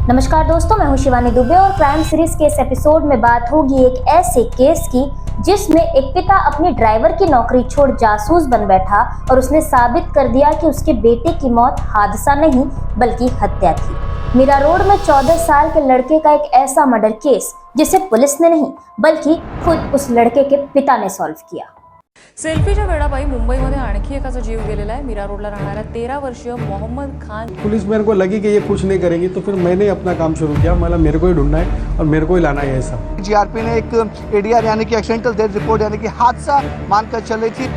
नमस्कार दोस्तों, मैं हूं शिवानी दुबे और क्राइम सीरीज के इस एपिसोड में बात होगी एक ऐसे केस की जिसमें एक पिता अपनी ड्राइवर की नौकरी छोड़ जासूस बन बैठा और उसने साबित कर दिया कि उसके बेटे की मौत हादसा नहीं बल्कि हत्या थी। मीरा रोड में 14 साल के लड़के का एक ऐसा मर्डर केस जिसे पुलिस ने नहीं बल्कि खुद उस लड़के के पिता ने सॉल्व किया। सेल्फीच्या वेळापायी मुंबईमध्ये आणखी एकाचा जीव गेलेला आहे। मीरा रोडला राहणाऱ्या 13 वर्षीय मोहम्मद खान। पुलिस मेरे को लगी कि ये कुछ नहीं करेगी तो फिर मैंने अपना काम शुरू किया। मतलब मेरे को ही ढूंढना है और मेरे को ही लाना है। ऐसा जीआरपी ने एक एडीआर यानी कि एक्सीडेंटल डेथ रिपोर्ट यानी कि हादसा मानकर चल रही थी।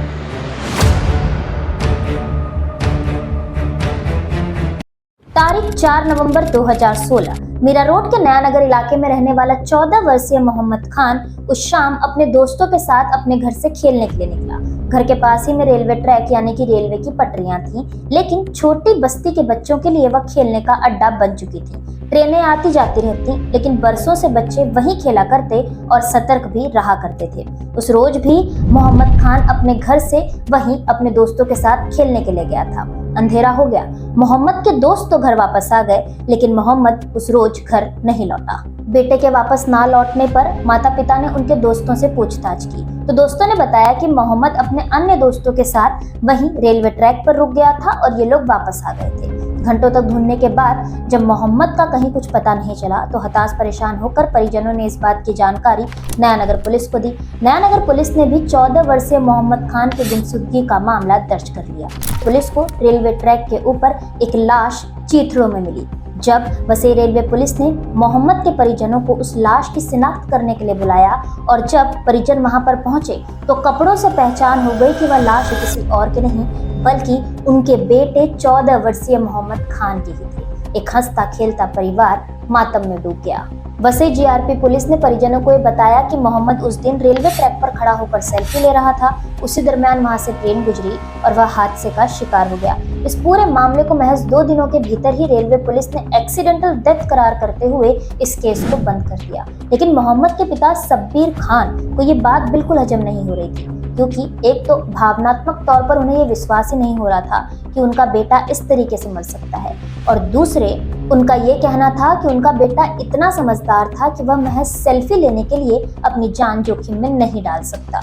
तारीख 4 नवंबर 2016 मीरा रोड के नया नगर इलाके में रहने वाला 14 वर्षीय मोहम्मद खान उस शाम अपने दोस्तों के साथ अपने घर से खेलने के लिए निकला। घर के पास ही में रेलवे ट्रैक यानी कि रेलवे की पटरियां थीं, लेकिन छोटी बस्ती के बच्चों के लिए वह खेलने का अड्डा बन चुकी थी। ट्रेनें आती जाती रहती, लेकिन बरसों से बच्चे वहीं खेला करते और सतर्क भी रहा करते थे। उस रोज भी मोहम्मद खान अपने घर से वहीं अपने दोस्तों के साथ खेलने के लिए गया था। अंधेरा हो गया। मोहम्मद के दोस्त तो घर वापस आ गए, लेकिन मोहम्मद उस रोज घर नहीं लौटा। बेटे के वापस ना लौटने पर माता पिता ने उनके दोस्तों से पूछताछ की तो दोस्तों ने बताया कि मोहम्मद अपने अन्य दोस्तों के साथ वहीं रेलवे ट्रैक पर रुक गया था और ये लोग वापस आ गए थे। घंटों तक ढूंढने के बाद जब मोहम्मद का कहीं कुछ पता नहीं चला तो हताश परेशान होकर परिजनों ने इस बात की जानकारी नयानगर पुलिस को दी। नयानगर पुलिस ने भी 14 वर्षीय मोहम्मद खान की गुमशुदगी का मामला दर्ज कर लिया। पुलिस को रेलवे ट्रैक के ऊपर एक लाश चीथड़ों में मिली। जब वसई रेलवे पुलिस ने मोहम्मद के परिजनों को उस लाश की शिनाख्त करने के लिए बुलाया और जब परिजन वहां पर पहुंचे तो कपड़ों से पहचान हो गई कि वह लाश किसी और की नहीं बल्कि उनके बेटे 14 वर्षीय मोहम्मद खान की ही थी। एक हंसता खेलता परिवार मातम में डूब गया। वसई जीआरपी पुलिस ने परिजनों को ये बताया कि मोहम्मद उस दिन रेलवे ट्रैक पर खड़ा होकर सेल्फी ले रहा था। उसी दरमियान वहां से ट्रेन गुजरी और वह हादसे का शिकार हो गया। इस पूरे मामले को महज 2 दिनों के भीतर ही रेलवे पुलिस ने एक्सीडेंटल डेथ करार करते हुए इस केस को बंद कर दिया। लेकिन मोहम्मद के पिता शब्बीर खान को ये बात बिल्कुल हजम नहीं हो रही थी, क्योंकि एक तो भावनात्मक तौर पर उन्हें ये विश्वास ही नहीं हो रहा था कि उनका बेटा इस तरीके से मर सकता है, और दूसरे उनका ये कहना था कि उनका बेटा इतना समझदार था कि वह महज सेल्फी लेने के लिए अपनी जान जोखिम में नहीं डाल सकता।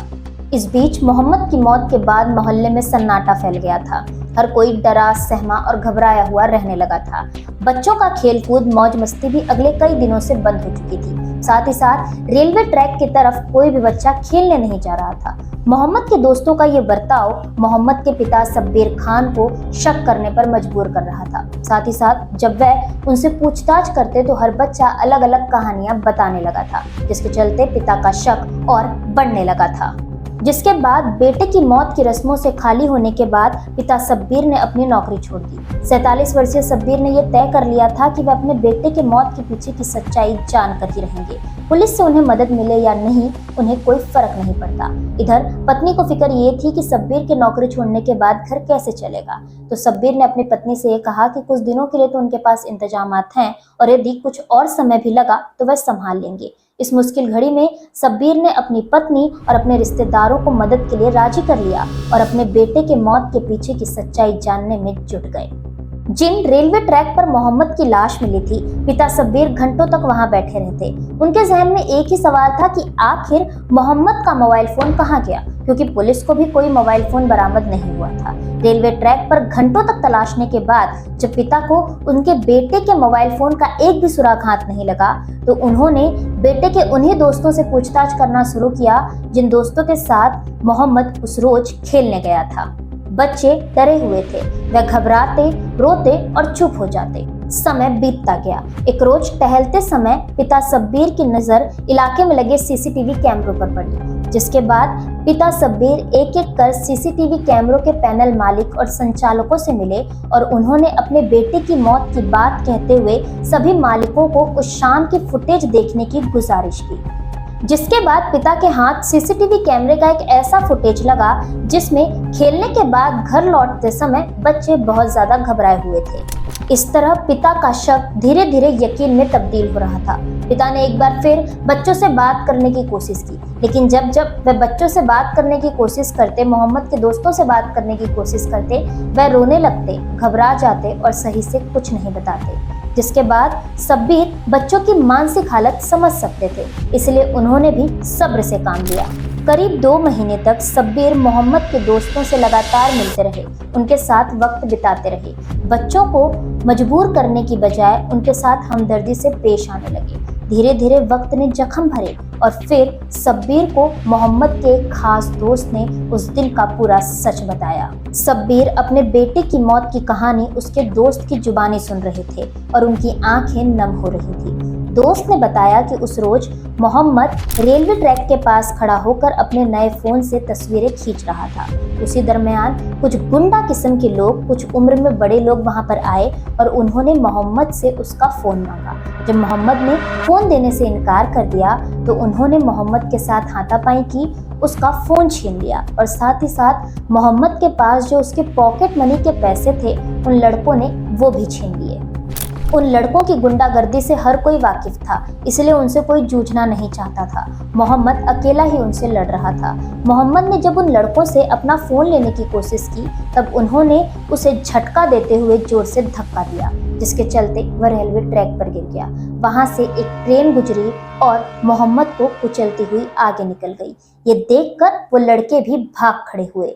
इस बीच मोहम्मद की मौत के बाद मोहल्ले में सन्नाटा फैल गया था। हर कोई डरा सहमा और घबराया हुआ रहने लगा था। बच्चों का खेलकूद मौज मस्ती भी अगले कई दिनों से बंद हो चुकी थी। साथ ही साथ रेलवे ट्रैक की तरफ कोई भी बच्चा खेलने नहीं जा रहा था। मोहम्मद के दोस्तों का ये बर्ताव मोहम्मद के पिता शब्बीर खान को शक करने पर मजबूर कर रहा था। साथ ही साथ जब वह उनसे पूछताछ करते तो हर बच्चा अलग अलग कहानियां बताने लगा था, जिसके चलते पिता का शक और बढ़ने लगा था। जिसके बाद बेटे की मौत की रस्मों से खाली होने के बाद पिता शब्बीर ने अपनी नौकरी छोड़ दी। 47 वर्षीय शब्बीर ने यह तय कर लिया था कि वह अपने बेटे के मौत के पीछे की सच्चाई जानकर ही रहेंगे। पुलिस से उन्हें मदद मिले या नहीं, उन्हें कोई फर्क नहीं पड़ता। इधर पत्नी को फिक्र ये थी कि शब्बीर के नौकरी छोड़ने के बाद घर कैसे चलेगा, तो शब्बीर ने अपनी पत्नी से ये कहा कि कुछ दिनों के लिए तो उनके पास इंतजामात हैं और यदि कुछ और समय भी लगा तो वह संभाल लेंगे। इस मुश्किल घड़ी में शब्बीर ने अपनी पत्नी और अपने रिश्तेदारों को मदद के लिए राजी कर लिया और अपने बेटे के मौत के पीछे की सच्चाई जानने में जुट गए। जिन रेलवे ट्रैक पर मोहम्मद की लाश मिली थी, पिता शब्बीर घंटों तक वहां बैठे रहते। उनके जहन में एक ही सवाल था कि आखिर मोहम्मद का मोबाइल फोन कहां गया, क्योंकि पुलिस को भी कोई मोबाइल फोन बरामद नहीं हुआ था। रेलवे ट्रैक पर घंटों तक तलाशने के बाद जब पिता को उनके बेटे के मोबाइल फोन का एक भी सुराग हाथ नहीं लगा तो उन्होंने बेटे के उन्हीं दोस्तों से पूछताछ करना शुरू किया जिन दोस्तों के साथ मोहम्मद उस रोज खेलने गया था। बच्चे डरे हुए थे, वह घबराते, रोते और चुप हो जाते। समय बीतता गया। एक रोज टहलते समय पिता शब्बीर की नजर इलाके में लगे सीसीटीवी कैमरों पर पड़ी, जिसके बाद पिता शब्बीर एक एक कर सीसीटीवी कैमरों के पैनल मालिक और संचालकों से मिले और उन्होंने अपने बेटे की मौत की बात कहते हुए सभी मालिकों को उस शाम की फुटेज देखने की गुजारिश की। जिसके बाद पिता के हाथ सीसीटीवी कैमरे का एक ऐसा फुटेज लगा जिसमें खेलने के बाद घर लौटते समय बच्चे बहुत ज्यादा घबराए हुए थे। इस तरह पिता का शक धीरे धीरे यकीन में तब्दील हो रहा था। पिता ने एक बार फिर बच्चों से बात करने की कोशिश की, लेकिन जब जब वह बच्चों से बात करने की कोशिश करते, मोहम्मद के दोस्तों से बात करने की कोशिश करते, वह रोने लगते, घबरा जाते और सही से कुछ नहीं बताते। जिसके बाद शब्बीर बच्चों की मानसिक हालत समझ सकते थे, इसलिए उन्होंने भी सब्र से काम लिया। करीब 2 महीने तक शब्बीर मोहम्मद के दोस्तों से लगातार मिलते रहे, उनके साथ वक्त बिताते रहे। बच्चों को मजबूर करने की बजाय उनके साथ हमदर्दी से पेश आने लगे। धीरे धीरे वक्त ने जख्म भरे और फिर शब्बीर को मोहम्मद के एक खास दोस्त ने उस दिल का पूरा सच बताया। शब्बीर अपने बेटे की मौत की कहानी उसके दोस्त की जुबानी सुन रहे थे और उनकी आंखें नम हो रही थी। दोस्त ने बताया कि उस रोज मोहम्मद रेलवे ट्रैक के पास खड़ा होकर अपने नए फोन से तस्वीरें खींच रहा था। उसी दरमियान कुछ गुंडा किस्म के लोग, कुछ उम्र में बड़े लोग वहां पर आए और उन्होंने मोहम्मद से उसका फोन मांगा। जब मोहम्मद ने फोन देने से इनकार कर दिया तो उन्होंने मोहम्मद के साथ हाथापाई की, उसका फोन छीन लिया और साथ ही साथ मोहम्मद के पास जो उसके पॉकेट मनी के पैसे थे उन लड़कों ने वो भी छीन लिए। उन लड़कों की गुंडागर्दी से हर कोई वाकिफ था, इसलिए उनसे कोई जूझना नहीं चाहता था। मोहम्मद अकेला ही उनसे लड़ रहा था। मोहम्मद ने जब उन लड़कों से अपना फोन लेने की कोशिश की तब उन्होंने उसे झटका देते हुए जोर से धक्का दिया, जिसके चलते वह रेलवे ट्रैक पर गिर गया। वहां से एक ट्रेन गुजरी और मोहम्मद को कुचलती हुई आगे निकल गई। ये देखकर वो लड़के भी भाग खड़े हुए।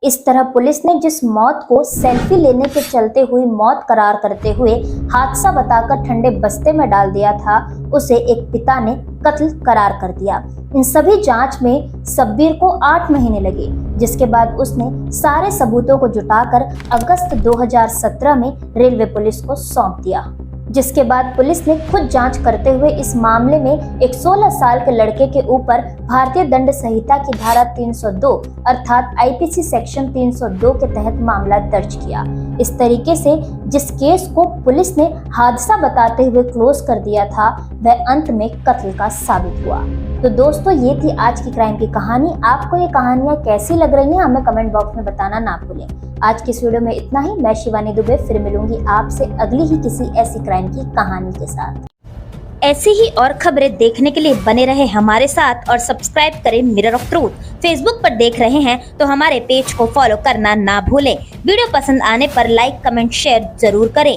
इस तरह पुलिस ने जिस मौत को सेल्फी लेने के चलते हुई मौत करार करते हुए हादसा बताकर ठंडे बस्ते में डाल दिया था, उसे एक पिता ने कत्ल करार कर दिया। इन सभी जांच में शब्बीर को 8 महीने लगे, जिसके बाद उसने सारे सबूतों को जुटाकर अगस्त 2017 में रेलवे पुलिस को सौंप दिया, जिसके बाद पुलिस ने खुद जांच करते हुए इस मामले में एक 16 साल के लड़के के ऊपर भारतीय दंड संहिता की धारा 302 अर्थात आईपीसी सेक्शन 302 के तहत मामला दर्ज किया। इस तरीके से जिस केस को पुलिस ने हादसा बताते हुए क्लोज कर दिया था वह अंत में कत्ल का साबित हुआ। तो दोस्तों, ये थी आज की क्राइम की कहानी। आपको ये कहानियां कैसी लग रही हैं हमें कमेंट बॉक्स में बताना ना भूलें। आज की इस वीडियो में इतना ही। मैं शिवानी दुबे फिर मिलूंगी आपसे अगली ही किसी ऐसी क्राइम की कहानी के साथ। ऐसी ही और खबरें देखने के लिए बने रहे हमारे साथ और सब्सक्राइब करें मिरर ऑफ ट्रूथ। फेसबुक पर देख रहे हैं तो हमारे पेज को फॉलो करना ना भूलें। वीडियो पसंद आने पर लाइक, कमेंट, शेयर जरूर करें।